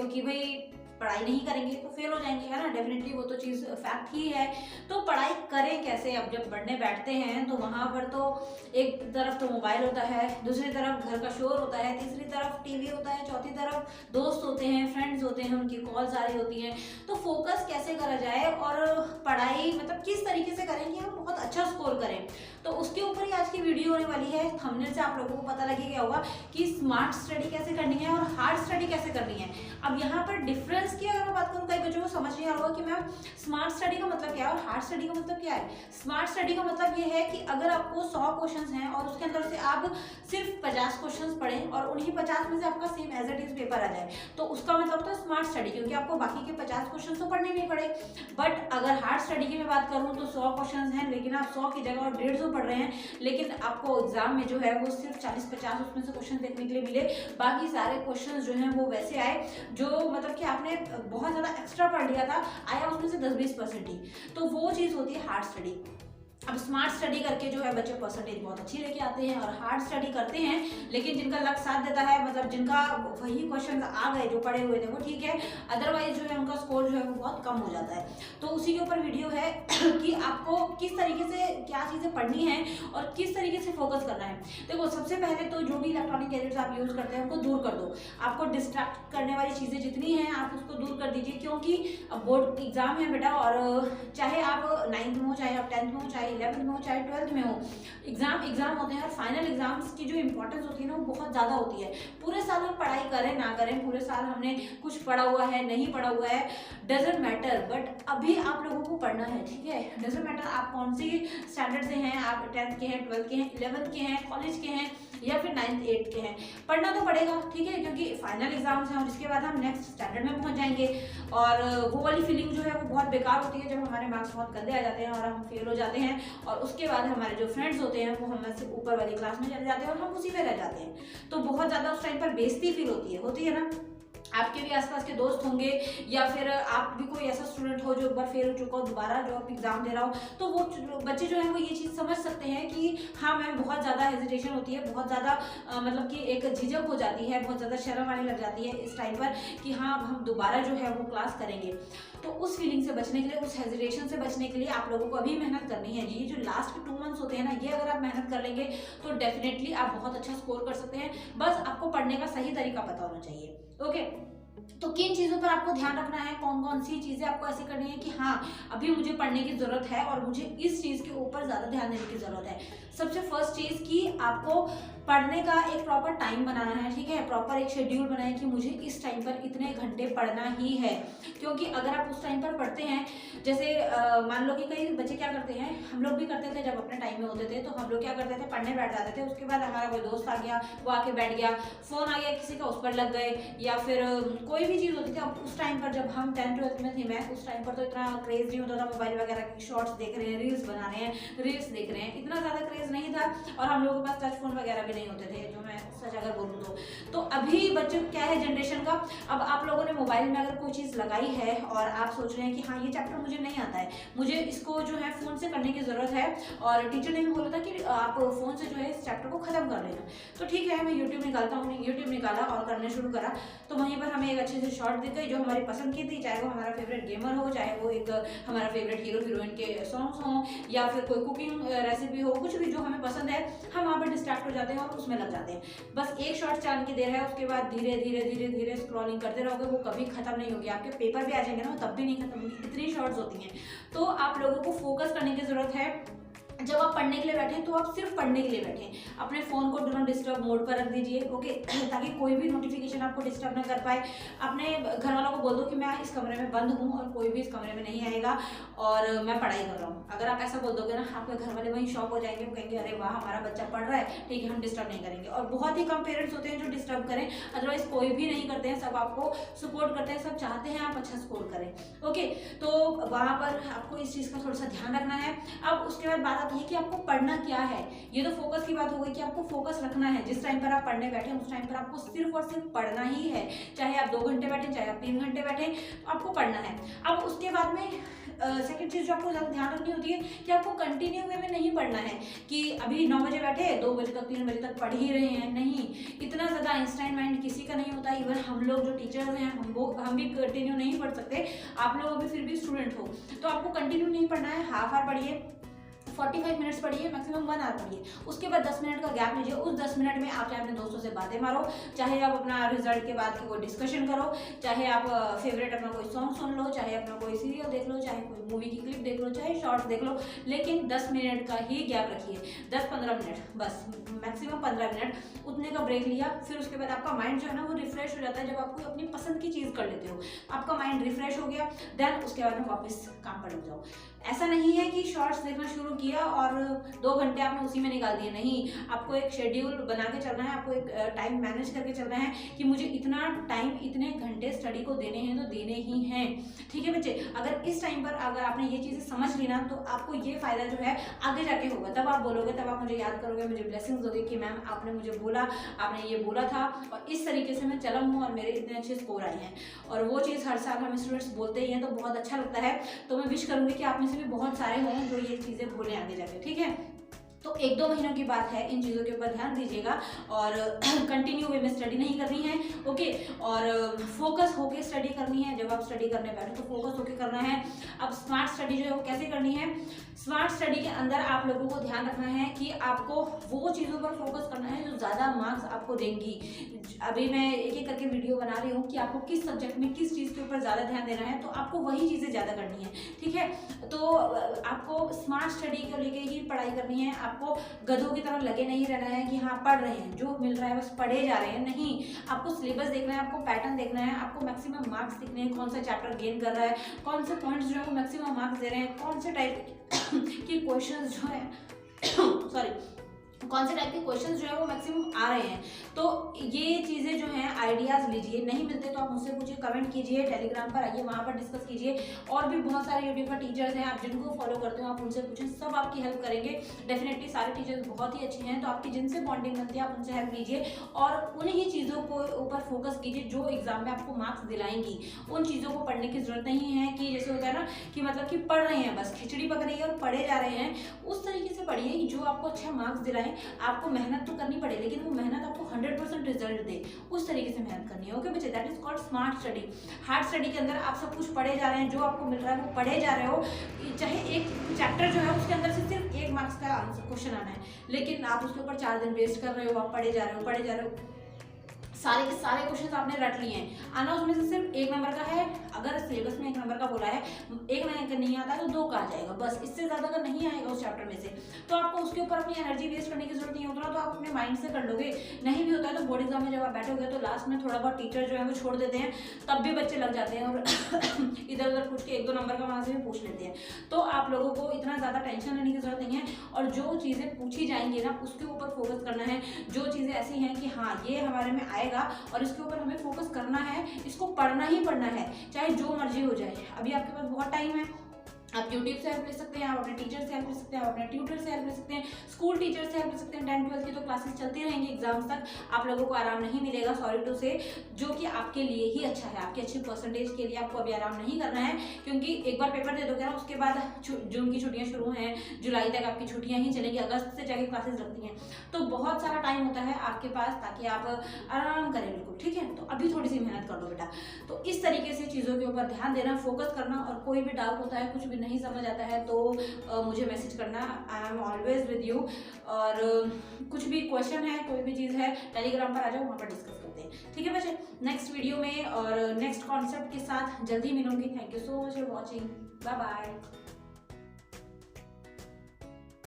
कि भाई पढ़ाई नहीं करेंगे तो फेल हो जाएंगे, है ना, डेफिनेटली वो तो चीज़ फैक्ट ही है। तो पढ़ाई करें कैसे? अब जब पढ़ने बैठते हैं तो वहाँ पर तो एक तरफ तो मोबाइल होता है, दूसरी तरफ घर का शोर होता है, तीसरी तरफ टीवी होता है, चौथी तरफ दोस्त होते हैं, फ्रेंड्स होते हैं, उनकी कॉल्स आ रही होती हैं। तो फोकस कैसे करा जाए और पढ़ाई मतलब किस तरीके से करें कि हम बहुत अच्छा स्कोर करें, तो उसके ऊपर ही आज की वीडियो होने वाली है। थंबनेल से आप लोगों को पता लगे क्या होगा कि स्मार्ट स्टडी कैसे करनी है और हार्ड स्टडी कैसे करनी है। अब यहाँ पर डिफरेंस की अगर मैं बात करूँ, कई बच्चों को समझ नहीं आ रहा होगा कि मैम स्मार्ट स्टडी का मतलब क्या है और हार्ड स्टडी का मतलब क्या है। स्मार्ट स्टडी का मतलब ये है कि अगर आपको 100 क्वेश्चंस हैं और उसके अंदर से आप सिर्फ 50 क्वेश्चंस पढ़ें और उन्हीं 50 में से आपका same as it is paper आ जाए, तो उसका मतलब होता है स्मार्ट स्टडी, क्योंकि आपको बाकी के 50 क्वेश्चन तो पढ़ने नहीं पड़े। बट अगर हार्ड स्टडी की मैं बात करूँ तो 100 क्वेश्चन हैं, लेकिन आप 100 की जगह और 150 पढ़ रहे हैं, लेकिन आपको एग्जाम में जो है वो सिर्फ 40-50 उसमें से क्वेश्चन देखने के लिए मिले, बाकी सारे क्वेश्चन जो हैं वो वैसे आए जो मतलब कि आपने बहुत ज़्यादा एक्स्ट्रा पढ़ लिया था, आया उसमें से 10-20% ही। तो वो चीज़ होती है हार्ड स्टडी। अब स्मार्ट स्टडी करके जो है बच्चे परसेंटेज बहुत अच्छी लेके आते हैं, और हार्ड स्टडी करते हैं लेकिन जिनका लक साथ देता है, मतलब जिनका वही क्वेश्चन आ गए जो पढ़े हुए थे वो ठीक है, अदरवाइज जो है उनका स्कोर जो है वो बहुत कम हो जाता है। तो उसी के ऊपर वीडियो है कि आपको किस तरीके से क्या चीज़ें पढ़नी है और किस तरीके से फोकस करना है। देखो, सबसे पहले तो जो भी इलेक्ट्रॉनिक गैजेट्स आप यूज़ करते हैं उनको दूर कर दो। आपको डिस्ट्रैक्ट करने वाली चीज़ें जितनी हैं आप उसको दूर कर दीजिए, क्योंकि अब बोर्ड एग्जाम है बेटा, और चाहे आप 9th में हो, चाहे आप 10th में हो, चाहे 11th में हो, चाहे 12th में हो, एग्जाम होते हैं। और फाइनल एग्जाम्स की जो इंपॉर्टेंस होती है ना वो बहुत ज़्यादा होती है। पूरे साल हम पढ़ाई करें ना करें, पूरे साल हमने कुछ पढ़ा हुआ है नहीं पढ़ा हुआ है, डजेंट मैटर, बट अभी आप लोगों को पढ़ना है, ठीक है। डजेंट मैटर आप कौन सी स्टैंडर्ड से हैं, आप 10th के हैं, 12th के हैं, 11th के हैं, कॉलेज के हैं या फिर 9th 8th के हैं, पढ़ना तो पड़ेगा, ठीक है, क्योंकि फाइनल एग्जाम्स हैं और इसके बाद हम नेक्स्ट स्टैंडर्ड में पहुंच जाएंगे। और वो वाली फीलिंग जो है वो बहुत बेकार होती है जब हमारे मार्क्स बहुत गंदे आ जाते हैं और हम फेल हो जाते हैं, और उसके बाद हमारे जो फ्रेंड्स होते हैं वो हमसे ऊपर वाली क्लास में चले जाते हैं और हम उसी में रह जाते हैं। तो बहुत ज़्यादा उस टाइम पर बेइज्जती फील होती है ना। आपके भी आसपास के दोस्त होंगे या फिर आप भी कोई ऐसा स्टूडेंट हो जो एक बार फेल हो चुका हो, दोबारा जो आप एग्जाम दे रहा हो, तो वो बच्चे जो है वो ये चीज़ समझ सकते हैं कि हाँ मैम बहुत ज़्यादा हेजिटेशन होती है, बहुत ज़्यादा मतलब कि एक झिझक हो जाती है, बहुत ज़्यादा शर्म आने लग जाती है इस टाइम पर कि हाँ हम दोबारा जो है वो क्लास करेंगे। तो उस फीलिंग से बचने के लिए, उस हेजिटेशन से बचने के लिए आप लोगों को अभी मेहनत करनी है। ये जो लास्ट के 2 मंथ्स होते हैं ना, ये अगर आप मेहनत कर लेंगे तो डेफिनेटली आप बहुत अच्छा स्कोर कर सकते हैं। बस आपको पढ़ने का सही तरीका पता होना चाहिए। ओके, तो किन चीज़ों पर आपको ध्यान रखना है, कौन कौन सी चीज़ें आपको ऐसी करनी है कि हाँ अभी मुझे पढ़ने की ज़रूरत है और मुझे इस चीज़ के ऊपर ज़्यादा ध्यान देने की ज़रूरत है। सबसे फर्स्ट चीज़ कि आपको पढ़ने का एक प्रॉपर टाइम बनाना है, ठीक है, प्रॉपर एक शेड्यूल बनाए कि मुझे इस टाइम पर इतने घंटे पढ़ना ही है। क्योंकि अगर आप उस टाइम पर पढ़ते हैं, जैसे मान लो कि कई बच्चे क्या करते हैं, हम लोग भी करते थे जब अपने टाइम में होते थे, तो हम लोग क्या करते थे, पढ़ने बैठ जाते थे, उसके बाद हमारा कोई दोस्त आ गया, वो आके बैठ गया, फ़ोन आ गया किसी का, उस पर लग गए, या फिर कोई भी चीज़ होती थी। अब उस टाइम पर जब हम 10th 12th में थे, मैं उस टाइम पर तो इतना क्रेज़ नहीं होता था, मोबाइल वगैरह की शॉर्ट्स देख रहे हैं, रील्स बना रहे हैं, रील्स देख रहे हैं, इतना ज़्यादा क्रेज़ नहीं था, और हम लोगों के पास टच फोन वगैरह भी नहीं होते थे, जो मैं सच अगर बोलूँ तो अभी बच्चे क्या है जनरेशन का, अब आप लोगों ने मोबाइल में अगर कोई चीज़ लगाई है और आप सोच रहे हैं कि हाँ ये चैप्टर मुझे नहीं आता है, मुझे इसको जो है फ़ोन से करने की ज़रूरत है, और टीचर ने भी बोला था कि आप फ़ोन से जो है इस चैप्टर को ख़त्म कर लेना, तो ठीक है मैं यूट्यूब निकालता हूँ, यूट्यूब निकाला और करने शुरू करा, तो वहीं पर हमें एक अच्छे से शॉर्ट दिख गई जो हमारी पसंद की थी, चाहे वो हमारा फेवरेट गेमर हो, चाहे वो एक हमारा फेवरेट हीरो हीरोइन के सॉन्ग्स हों, या फिर कोई कुकिंग रेसिपी हो, कुछ भी जो हमें पसंद है, हम वहाँ पर डिस्ट्रैक्ट हो जाते हैं और उसमें लग जाते हैं। बस एक शॉर्ट चलाने की देर है, उसके बाद धीरे धीरे धीरे धीरे स्क्रॉलिंग करते रहोगे, वो कभी खत्म नहीं होगी, आपके पेपर भी आ जाएंगे ना, तब भी नहीं खत्म होगी, इतनी शॉर्ट्स होती हैं। तो आप लोगों को फोकस करने की जरूरत है। जब आप पढ़ने के लिए बैठें तो आप सिर्फ पढ़ने के लिए बैठें, अपने फ़ोन को डू नॉट डिस्टर्ब मोड पर रख दीजिए, ओके, ताकि कोई भी नोटिफिकेशन आपको डिस्टर्ब ना कर पाए। अपने घर वालों को बोल दो कि मैं इस कमरे में बंद हूँ और कोई भी इस कमरे में नहीं आएगा और मैं पढ़ाई कर रहा हूँ। अगर आप ऐसा बोल दोगे ना, आपके घर वाले वहीं शॉक हो जाएंगे, वो कहेंगे अरे वाह हमारा बच्चा पढ़ रहा है, ठीक है हम डिस्टर्ब नहीं करेंगे। और बहुत ही कम पेरेंट्स होते हैं जो डिस्टर्ब करें, अदरवाइज कोई भी नहीं करते हैं, सब आपको सपोर्ट करते हैं, सब चाहते हैं आप अच्छा स्कोर करें, ओके। तो वहाँ पर आपको इस चीज़ का थोड़ा सा ध्यान रखना है। अब उसके बाद बात बात ये कि आपको पढ़ना क्या है। ये तो फोकस की बात हो गई कि आपको फोकस रखना है। जिस टाइम पर आप पढ़ने बैठे उस टाइम पर आपको सिर्फ और सिर्फ पढ़ना ही है। चाहे आप 2 घंटे बैठे, चाहे आप 3 घंटे बैठे, तो आपको पढ़ना है। अब उसके बाद में सेकंड चीज़ जो आपको ध्यान रखनी होती है कि आपको कंटिन्यू वे में नहीं पढ़ना है कि अभी 9 बजे बैठे 2 बजे तक 3 बजे तक पढ़ ही रहे हैं। नहीं, इतना ज़्यादा आइंस्टाइन माइंड किसी का नहीं होता। इवन हम लोग जो टीचर्स हैं हम भी कंटिन्यू नहीं पढ़ सकते। आप लोग अभी फिर भी स्टूडेंट हो तो आपको कंटिन्यू नहीं पढ़ना है। हाफ आवर पढ़िए, 45 मिनट्स पढ़िए, मैक्सिमम 1 आवर पढ़िए। उसके बाद 10 मिनट का गैप लीजिए। उस 10 मिनट में आप चाहे अपने दोस्तों से बातें मारो, चाहे आप अपना रिजल्ट के बाद की कोई डिस्कशन करो, चाहे आप फेवरेट अपना कोई सॉन्ग सुन लो, चाहे अपना कोई सीरियल देख लो, चाहे कोई मूवी की क्लिप देख लो, चाहे शॉर्ट्स देख लो, लेकिन 10 मिनट का ही गैप रखिए। 10-15 मिनट बस, मैक्सिमम 15 मिनट उतने का ब्रेक लिया। फिर उसके बाद आपका माइंड जो है ना वो रिफ्रेश हो जाता है। जब आप कोई अपनी पसंद की चीज़ कर लेते हो, आपका माइंड रिफ्रेश हो गया, देन उसके बाद में वापस काम पर लग जाओ। ऐसा नहीं है कि शॉर्ट्स देखना शुरू किया और 2 घंटे आपने उसी में निकाल दिए। नहीं, आपको एक शेड्यूल बना के चलना है, आपको एक टाइम मैनेज करके चलना है कि मुझे इतना टाइम, इतने घंटे स्टडी को देने हैं तो देने ही हैं। ठीक है बच्चे, अगर इस टाइम पर अगर आपने ये चीज़ें समझ ली ना तो आपको ये फ़ायदा जो है आगे जाके होगा। तब आप बोलोगे, तब आप मुझे याद करोगे, मुझे ब्लेसिंग्स दोगे कि मैम आपने मुझे बोला, आपने ये बोला था और इस तरीके से मैं चला हूँ और मेरे इतने अच्छे स्कोर आए हैं। और वो चीज़ हर साल हम स्टूडेंट्स बोलते ही हैं तो बहुत अच्छा लगता है। तो मैं विश करूँगी कि आप में से भी बहुत सारे हों जो ये चीज़ें बोले आगे जाके। ठीक है, तो 1-2 महीनों की बात है, इन चीज़ों के ऊपर ध्यान दीजिएगा और कंटिन्यू वे में स्टडी नहीं करनी है। ओके, और फोकस होके स्टडी करनी है। जब आप स्टडी करने बैठे तो फोकस होके करना है। अब स्मार्ट स्टडी जो है वो कैसे करनी है? स्मार्ट स्टडी के अंदर आप लोगों को ध्यान रखना है कि आपको वो चीज़ों पर फोकस करना है जो ज़्यादा मार्क्स आपको देंगी। अभी मैं एक एक करके वीडियो बना रही हूँ कि आपको किस सब्जेक्ट में किस चीज़ के ऊपर ज़्यादा ध्यान देना है, तो आपको वही चीज़ें ज़्यादा करनी है। ठीक है, तो आपको स्मार्ट स्टडी को लेके ही पढ़ाई करनी है। आपको गधों की तरह लगे नहीं रहना है कि हाँ पढ़ रहे हैं, जो मिल रहा है बस पढ़े जा रहे हैं। नहीं, आपको सिलेबस देखना है, आपको पैटर्न देखना है, आपको मैक्सिमम मार्क्स देखने हैं, कौन सा चैप्टर गेन कर रहा है, कौन से पॉइंट्स जो है वो मैक्सिमम मार्क्स दे रहे हैं, कौन से टाइप की क्वेश्चंस जो है सॉरी कौन से टाइप के क्वेश्चंस जो है वो मैक्सिमम आ रहे हैं। तो ये चीज़ें जो हैं आइडियाज़ लीजिए। नहीं मिलते तो आप मुझसे पूछिए, कमेंट कीजिए, टेलीग्राम पर आइए, वहाँ पर डिस्कस कीजिए। और भी बहुत सारे यूट्यूब पर टीचर्स हैं, आप जिनको फॉलो करते हो आप उनसे पूछें, सब आपकी हेल्प करेंगे। डेफिनेटली सारे टीचर्स बहुत ही अच्छे हैं, तो आपकी जिनसे बॉन्डिंग बनती है आप उनसे हेल्प लीजिए और उन्हीं चीज़ों को ऊपर फोकस कीजिए जो एग्जाम में आपको मार्क्स दिलाएंगी। उन चीज़ों को पढ़ने की जरूरत नहीं है कि जैसे होता है ना कि मतलब कि पढ़ रहे हैं बस खिचड़ी पक रही है और पढ़े जा रहे हैं। उस तरीके से पढ़िए कि जो आपको अच्छा मार्क्स दिलाएं। आपको मेहनत तो करनी पड़े लेकिन वो मेहनत आपको 100% रिजल्ट दे, उस तरीके से मेहनत करनी है। ओके बच्चे, that is called smart study. Hard study के अंदर आप सब कुछ पढ़े जा रहे हैं, जो आपको मिल रहा है वो पढ़े जा रहे हो। चाहे एक चैप्टर जो है उसके अंदर से सिर्फ 1 मार्क्स का आंसर क्वेश्चन आना है, लेकिन आप उसके ऊपर 4 दिन वेस्ट कर रहे हो, आप पढ़े जा रहे हो, सारे के सारे क्वेश्चंस आपने रट लिए हैं। आना उसमें से सिर्फ 1 नंबर का है। अगर सिलेबस में 1 नंबर का बोला है, 1 नंबर का नहीं आता है तो 2 का आ जाएगा, बस इससे ज़्यादा का नहीं आएगा उस चैप्टर में से। तो आपको उसके ऊपर अपनी एनर्जी वेस्ट करने की जरूरत नहीं होता, तो आप अपने माइंड से कर लोगे। नहीं भी होता है तो बोर्ड एग्जाम में जब आप बैठोगे तो लास्ट में थोड़ा बहुत टीचर जो है वो छोड़ देते हैं, तब भी बच्चे लग जाते हैं और इधर उधर पूछ के 1-2 नंबर का वहाँ से भी पूछ लेते हैं। तो आप लोगों को इतना ज़्यादा टेंशन लेने की जरूरत नहीं है और जो चीज़ें पूछी जाएंगी ना उसके ऊपर फोकस करना है। जो चीज़ें ऐसी हैं कि हाँ ये हमारे में आएगा और इसके ऊपर हमें फोकस करना है, इसको पढ़ना ही पढ़ना है, चाहे जो मर्जी हो जाए। अभी आपके पास बहुत टाइम है, आप यूट्यूब से हेल्प ले सकते हैं, आप अपने टीचर से हेल्प ले सकते हैं, आप अपने ट्यूटर से हेल्प ले सकते हैं, स्कूल टीचर से हेल्प ले सकते हैं। 10th-12th की तो क्लासेस चलती रहेंगी एग्जाम्स तक, आप लोगों को आराम नहीं मिलेगा, सॉरी टू से, जो कि आपके लिए ही अच्छा है। आपकी अच्छी परसेंटेज के लिए आपको अभी आराम नहीं करना है, क्योंकि एक बार पेपर दे दोगे ना उसके बाद जून की छुट्टियाँ शुरू हैं, जुलाई तक आपकी छुट्टियाँ ही चलेंगी, अगस्त से जाके क्लासेस लगती हैं, तो बहुत सारा टाइम होता है आपके पास ताकि आप आराम करें बिल्कुल। ठीक है, तो अभी थोड़ी सी मेहनत कर दो बेटा। तो इस तरीके से चीज़ों के ऊपर ध्यान देना, फोकस करना, और कोई भी डाउट होता है, कुछ भी नहीं समझ आता है तो मुझे मैसेज करना, I am always with you. और कुछ भी क्वेश्चन है, कोई भी चीज़ है, टेलीग्राम पर आ जाओ, वहाँ पर डिस्कस करते हैं। ठीक है बच्चे, नेक्स्ट वीडियो में और नेक्स्ट कॉन्सेप्ट के साथ जल्दी मिलूंगी। Thank you so much for watching, bye bye.